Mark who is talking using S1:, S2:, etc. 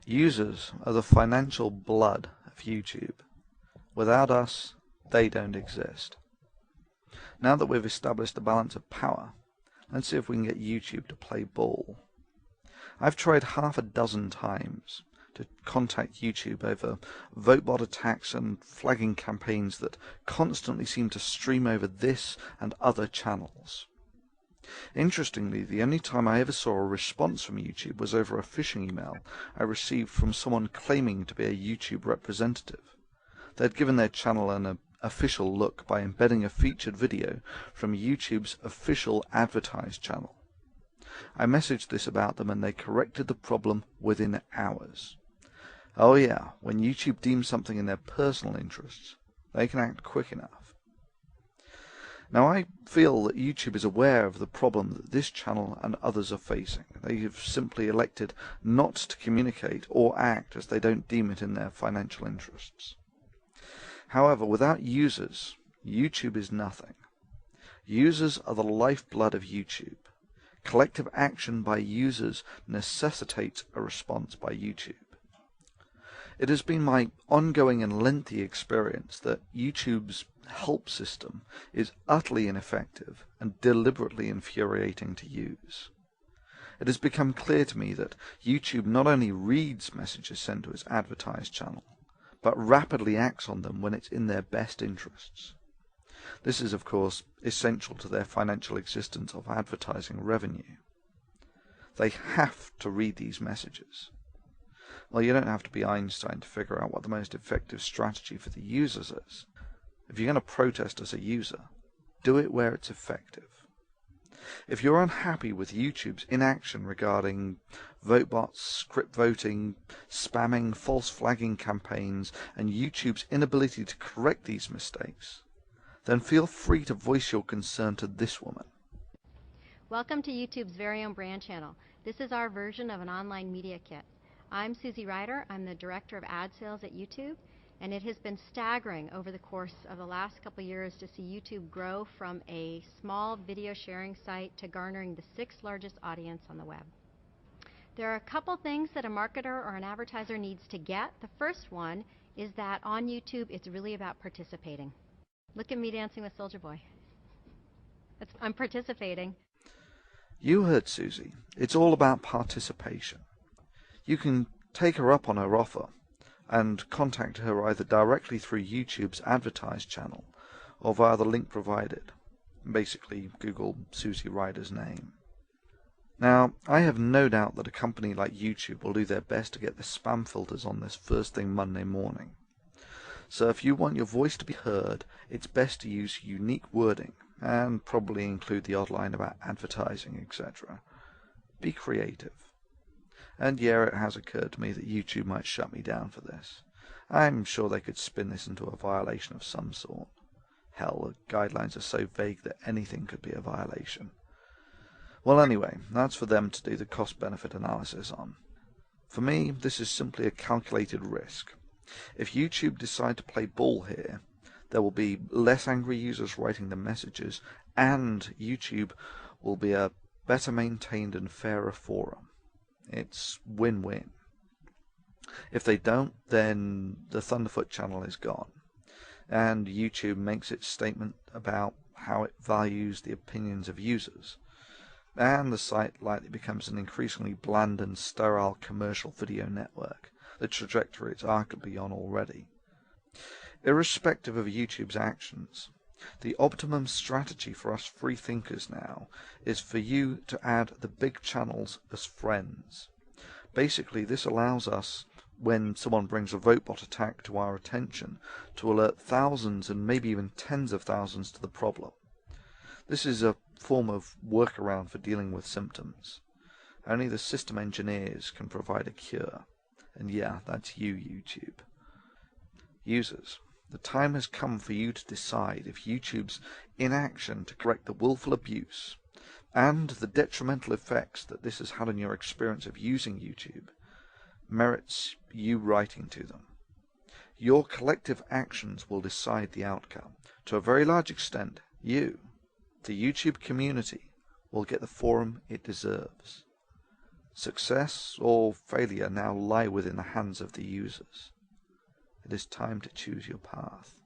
S1: Users are the financial blood of YouTube. Without us, they don't exist. Now that we've established the balance of power, let's see if we can get YouTube to play ball. I've tried half a dozen times to contact YouTube over VoteBot attacks and flagging campaigns that constantly seem to stream over this and other channels. Interestingly, the only time I ever saw a response from YouTube was over a phishing email I received from someone claiming to be a YouTube representative. They'd given their channel an official look by embedding a featured video from YouTube's official advertised channel. I messaged this about them and they corrected the problem within hours. Oh yeah, when YouTube deems something in their personal interests, they can act quick enough. Now I feel that YouTube is aware of the problem that this channel and others are facing. They have simply elected not to communicate or act as they don't deem it in their financial interests. However, without users, YouTube is nothing. Users are the lifeblood of YouTube. Collective action by users necessitates a response by YouTube. It has been my ongoing and lengthy experience that YouTube's help system is utterly ineffective and deliberately infuriating to use. It has become clear to me that YouTube not only reads messages sent to its advertised channel, but rapidly acts on them when it's in their best interests. This is, of course, essential to their financial existence of advertising revenue. They have to read these messages. Well, you don't have to be Einstein to figure out what the most effective strategy for the users is. If you're going to protest as a user, do it where it's effective. If you're unhappy with YouTube's inaction regarding VoteBots, script voting, spamming, false flagging campaigns, and YouTube's inability to correct these mistakes, then feel free to voice your concern to this woman.
S2: Welcome to YouTube's very own brand channel. This is our version of an online media kit. I'm Susie Ryder. I'm the Director of Ad Sales at YouTube, and it has been staggering over the course of the last couple of years to see YouTube grow from a small video sharing site to garnering the 6th largest audience on the web. There are a couple things that a marketer or an advertiser needs to get. The first one is that on YouTube it's really about participating. Look at me dancing with Soulja Boy. I'm participating.
S1: You heard Susie. It's all about participation. You can take her up on her offer and contact her either directly through YouTube's advertised channel or via the link provided. Basically, Google Susie Ryder's name. Now, I have no doubt that a company like YouTube will do their best to get the spam filters on this first thing Monday morning. So if you want your voice to be heard, it's best to use unique wording and probably include the odd line about advertising, etc. Be creative. And yeah, it has occurred to me that YouTube might shut me down for this. I'm sure they could spin this into a violation of some sort. Hell, the guidelines are so vague that anything could be a violation. Well, anyway, that's for them to do the cost-benefit analysis on. For me, this is simply a calculated risk. If YouTube decide to play ball here, there will be less angry users writing the messages, and YouTube will be a better maintained and fairer forum. It's win-win. If they don't, then the Thunderfoot channel is gone, and YouTube makes its statement about how it values the opinions of users, and the site likely becomes an increasingly bland and sterile commercial video network, the trajectory it's arguably on already. Irrespective of YouTube's actions, the optimum strategy for us free thinkers now is for you to add the big channels as friends. Basically, this allows us, when someone brings a VoteBot attack to our attention, to alert thousands and maybe even tens of thousands to the problem. This is a form of workaround for dealing with symptoms. Only the system engineers can provide a cure. And yeah, that's you, YouTube. Users, the time has come for you to decide if YouTube's inaction to correct the willful abuse and the detrimental effects that this has had on your experience of using YouTube merits you writing to them. Your collective actions will decide the outcome. To a very large extent, you, the YouTube community, will get the forum it deserves. Success or failure now lie within the hands of the users. It is time to choose your path.